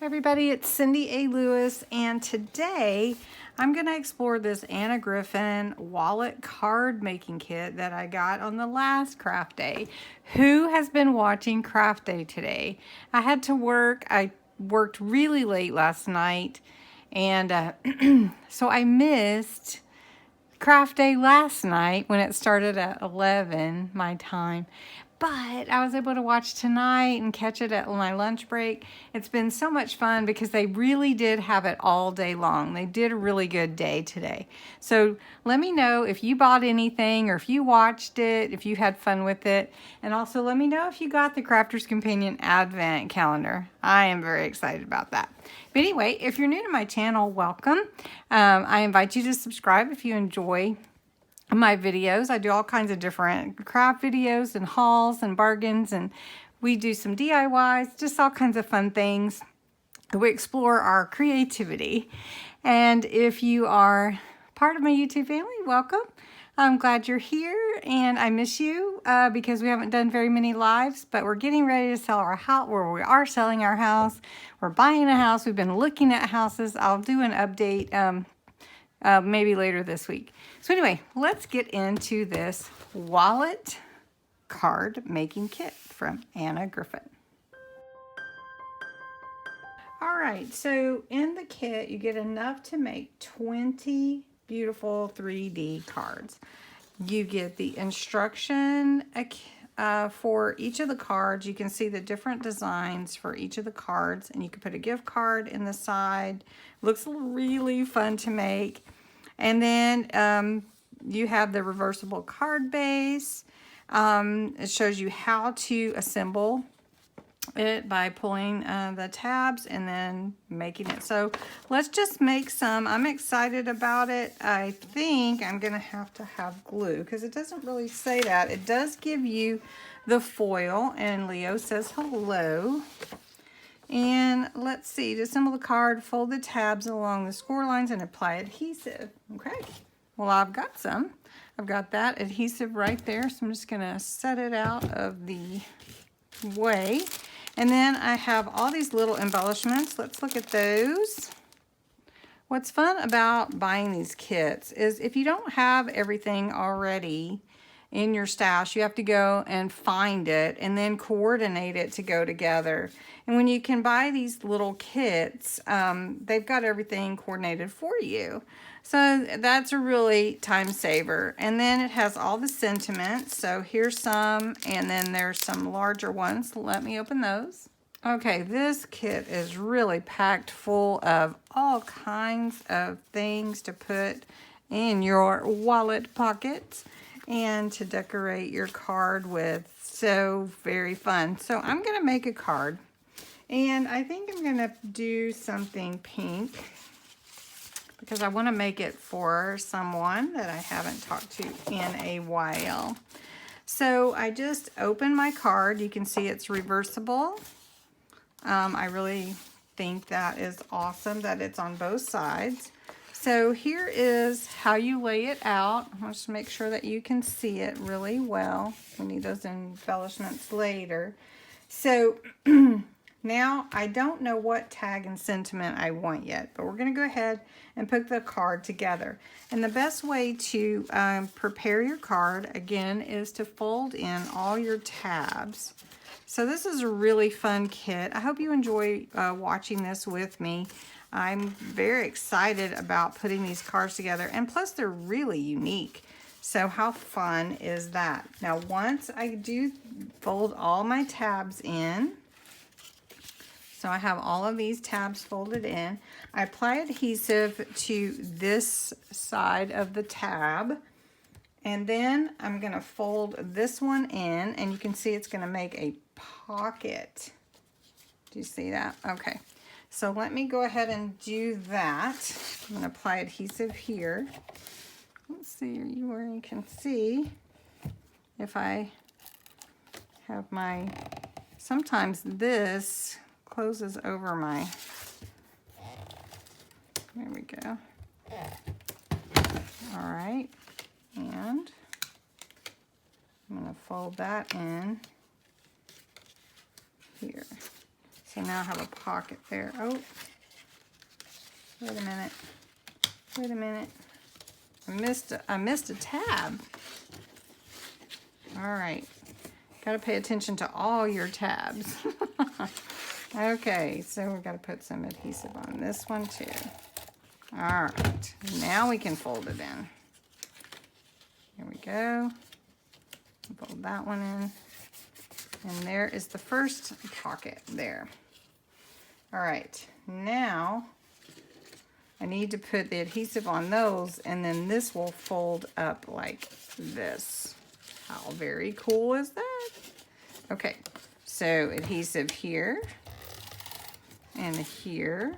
everybody, it's Cindy A. Lewis, and today I'm going to explore this Anna Griffin Wallet Card Making Kit that I got on the last craft day. Who has been watching craft day today? I had to work. I worked really late last night, and so I missed craft day last night when it started at 11 my time. But I was able to watch tonight and catch it at my lunch break. It's been so much fun because they really did have it all day long. They did a really good day today. So let me know if you bought anything or if you watched it, if you had fun with it. And also let me know if you got the Crafter's Companion Advent Calendar. I am very excited about that. But anyway, if you're new to my channel, welcome. I invite you to subscribe if you enjoy my videos. I do all kinds of different craft videos and hauls and bargains, and we do some DIYs, just all kinds of fun things. We explore our creativity. And if you are part of my YouTube family, welcome. I'm glad you're here, and I miss you because we haven't done very many lives, but we're getting ready to sell our house, where we are selling our house. We're buying a house. We've been looking at houses. I'll do an update maybe later this week. So anyway, let's get into this wallet card making kit from Anna Griffin. All right, so in the kit, you get enough to make 20 beautiful 3D cards. You get the instruction for each of the cards. You can see the different designs for each of the cards, and you can put a gift card in the side. Looks really fun to make. And then you have the reversible card base. It shows you how to assemble it by pulling the tabs and then making it. So let's just make some. I'm excited about it. I think I'm gonna have to have glue because it doesn't really say that. It does give you the foil, and Leo says hello. And let's see, to assemble the card, fold the tabs along the score lines and apply adhesive. Okay, well, I've got some. I've got that adhesive right there, so I'm just gonna set it out of the way. And then I have all these little embellishments. Let's look at those. What's fun about buying these kits is if you don't have everything already in your stash, you have to go and find it and then coordinate it to go together. And when you can buy these little kits, they've got everything coordinated for you. So that's a really time saver. And then it has all the sentiments. So here's some, and then there's some larger ones. Let me open those. Okay, this kit is really packed full of all kinds of things to put in your wallet pockets and to decorate your card with. So very fun. So I'm gonna make a card, and I think I'm gonna do something pink because I wanna make it for someone that I haven't talked to in a while. So I just opened my card. You can see it's reversible. I really think that is awesome that it's on both sides. So here is how you lay it out. I'll just make sure that you can see it really well. We need those embellishments later. So now I don't know what tag and sentiment I want yet, but we're going to go ahead and put the card together. And the best way to prepare your card, again, is to fold in all your tabs. So this is a really fun kit. I hope you enjoy watching this with me. I'm very excited about putting these cards together, and plus they're really unique. So how fun is that? Now once I do fold all my tabs in, so I have all of these tabs folded in, I apply adhesive to this side of the tab, and then I'm gonna fold this one in, and you can see it's gonna make a pocket. Do you see that? Okay. So let me go ahead and do that. I'm going to apply adhesive here. Let's see where you can see if I have my, sometimes this closes over my, there we go. All right. And I'm going to fold that in here. Okay, now I have a pocket there. Oh, wait a minute. Wait a minute. I missed a tab. All right. Got to pay attention to all your tabs. Okay, so we've got to put some adhesive on this one too. All right, now we can fold it in. Here we go. Fold that one in. And there is the first pocket there. All right, now I need to put the adhesive on those, and then this will fold up like this. How very cool is that? Okay, so adhesive here, and here,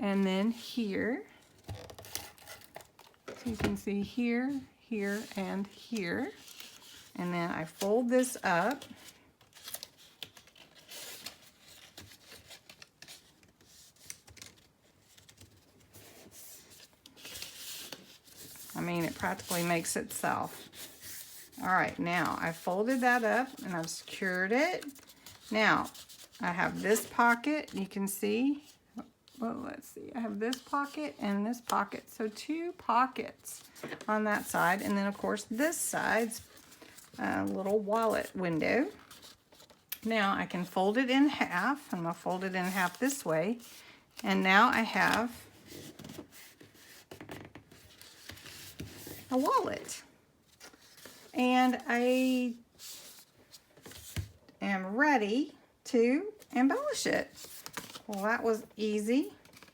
and then here. So you can see here, here, and here. And then I fold this up. I mean, it practically makes itself. All right, now I folded that up and I've secured it. Now, I have this pocket, you can see. Well, let's see, I have this pocket and this pocket. So 2 pockets on that side. And then, of course, this side's a little wallet window. Now, I can fold it in half. I'm going to fold it in half this way. And now I have a wallet. And I am ready to embellish it. Well, that was easy,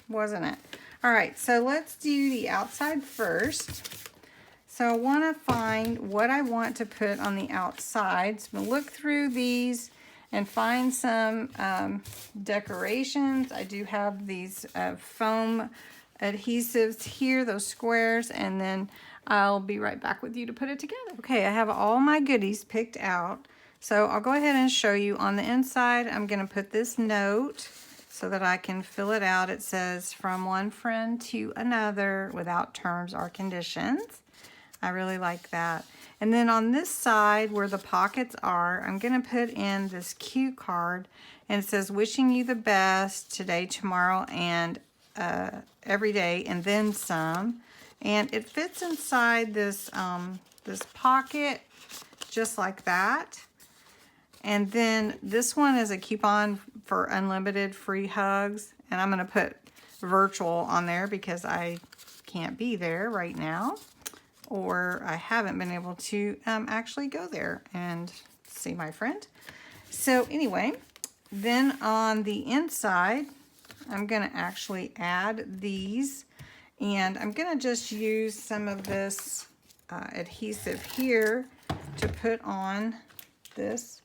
wasn't it? All right, so let's do the outside first. So I want to find what I want to put on the outside. So I'm going to look through these and find some decorations. I do have these foam adhesives here, those squares, and then I'll be right back with you to put it together. Okay, I have all my goodies picked out. So I'll go ahead and show you. On the inside, I'm going to put this note so that I can fill it out. It says, from one friend to another without terms or conditions. I really like that. And then on this side where the pockets are, I'm going to put in this cute card. And it says, wishing you the best today, tomorrow, and every day, and then some. And it fits inside this, this pocket just like that. And then this one is a coupon for unlimited free hugs. And I'm going to put virtual on there because I can't be there right now. Or I haven't been able to actually go there and see my friend. So anyway, then on the inside, I'm going to actually add these. And I'm going to just use some of this adhesive here to put on this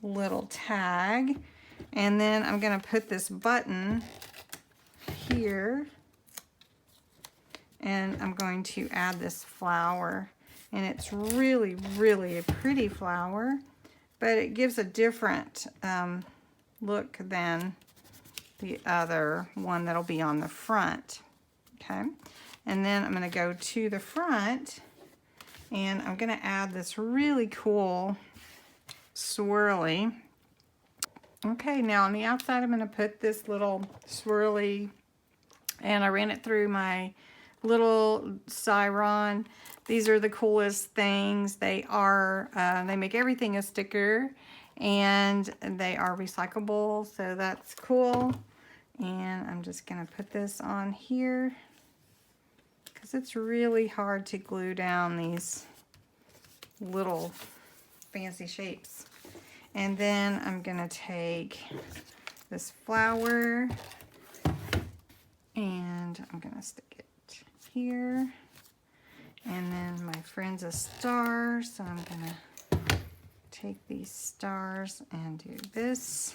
little tag. And then I'm going to put this button here. And I'm going to add this flower. And it's really, really a pretty flower. But it gives a different look than the other one that'll be on the front. Okay, and then I'm going to go to the front and I'm going to add this really cool swirly. Okay, now on the outside I'm going to put this little swirly, and I ran it through my little Siron. These are the coolest things. They are, they make everything a sticker, and they are recyclable, so that's cool. And I'm just going to put this on here because it's really hard to glue down these little fancy shapes. And then I'm going to take this flower and I'm going to stick it here. And then my friend's a star, so I'm going to take these stars and do this.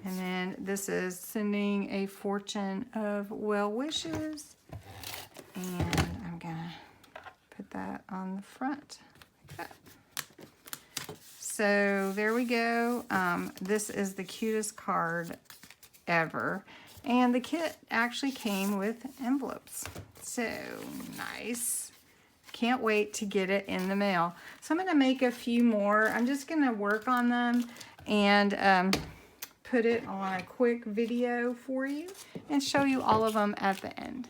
And then this is sending a fortune of well wishes. And I'm going to put that on the front like that. So there we go. This is the cutest card ever. And the kit actually came with envelopes. So nice. Can't wait to get it in the mail. So I'm going to make a few more. I'm just going to work on them and put it on a quick video for you and show you all of them at the end.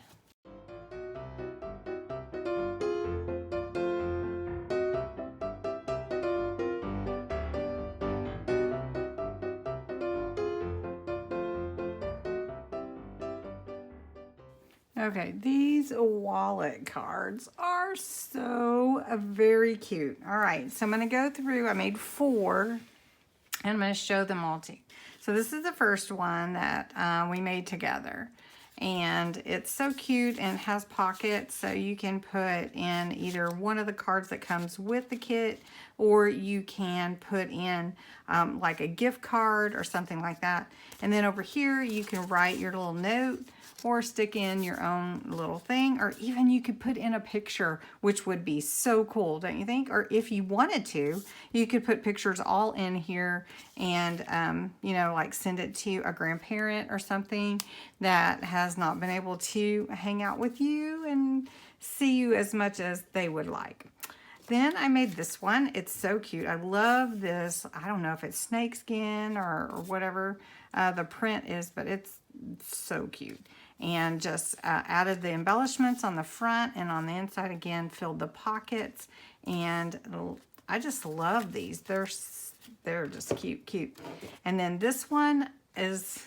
Okay, these wallet cards are so very cute. All right, so I'm going to go through, I made 4, and I'm going to show them all to you. So this is the first one that we made together. And it's so cute and has pockets, so you can put in either one of the cards that comes with the kit, or you can put in like a gift card or something like that. And then over here, you can write your little note or stick in your own little thing, or even you could put in a picture, which would be so cool, don't you think? Or if you wanted to, you could put pictures all in here and, you know, like send it to a grandparent or something that has not been able to hang out with you and see you as much as they would like. Then I made this one. It's so cute. I love this. I don't know if it's snakeskin or whatever the print is, but it's so cute. And just added the embellishments on the front, and on the inside again filled the pockets. And I just love these. They're just cute. And then this one is,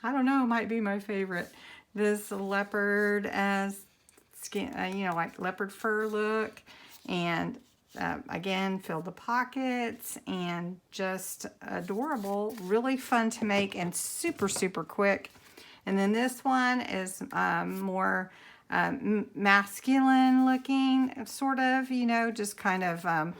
I don't know, might be my favorite. This leopard as skin, you know, like leopard fur look, and again filled the pockets, and just adorable, really fun to make, and super quick. And then this one is more masculine looking, sort of, you know, just kind of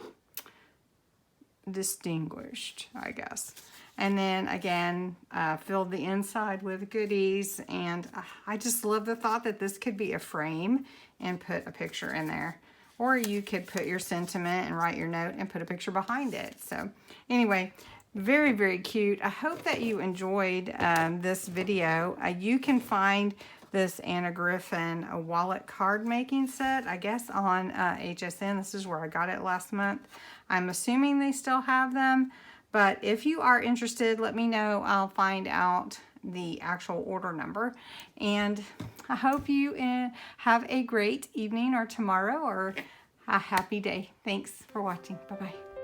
distinguished, I guess. And then again, filled the inside with goodies. And I just love the thought that this could be a frame and put a picture in there. Or you could put your sentiment and write your note and put a picture behind it. So anyway, very cute. I hope that you enjoyed this video. You can find this Anna Griffin wallet card making set, I guess, on HSN. This is where I got it last month. I'm assuming they still have them, but if you are interested, let me know. I'll find out the actual order number. And I hope you have a great evening or tomorrow or a happy day. Thanks for watching. Bye-bye.